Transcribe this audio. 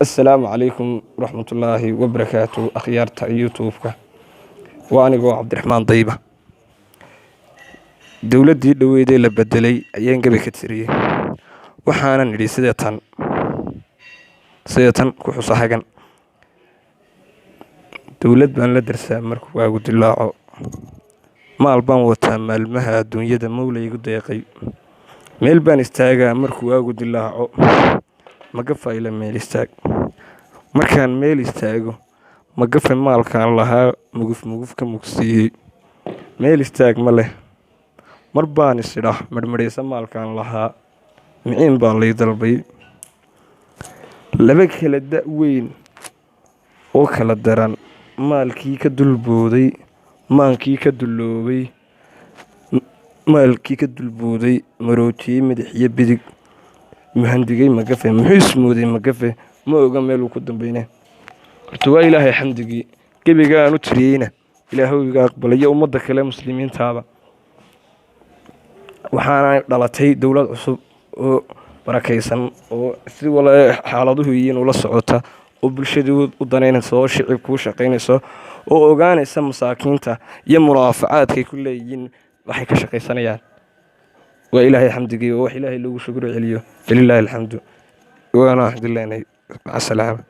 السلام عليكم ورحمة الله وبركاته. أخيارتا يوتيوبك وأنا جو عبد الرحمن ضيبة. dowladdii dhaweydee la bedelay ayaan gabi ka tiriyay waxaanan idhi sidatan ku xusahagan dowlad baan la darsaa markuu waagu dilaaco maal baan wataa maalmaha adduunyada mawlaygu deeqay meel baan istaagaa markuu waagu dilaaco magafa ila meel istaag markaan meel istaago magafa maalkaan lahaa muguf ka mugsiiyey meel istaag ma leh mar baan isidhaa marmaraysa maalkaan lahaa miciin baa lay dalbay laba kala da' weyn oo kala daran maalkii ka dulbooday maankii ka dulloobay maalkii ka dulbooday maroojiyey madax iyo bidig muhandigay magafe muxuu ismooday magafe ma oga meeluu ku dambayne horta waa ilaahay xamdigii gebigaan u tiriyeyna ilaahow iga aqbalayo ummadda kale muslimiintaaba waxaana dhalatay dowlad cusub oo barakaysan oo si wala xaaladuhu yihiin ula socota oo bulshadu u danaynayso oo shicibku u shaqaynayso oo ogaanaysa masaakiinta iyo munaafacaadkay ku leeyihiin waxay ka shaqaysanayaan waa ilaahay xamdigii oo wax ilaahay loogu shukro celiyo ilaahay alxamdu waana alxamdulillaah maca salaama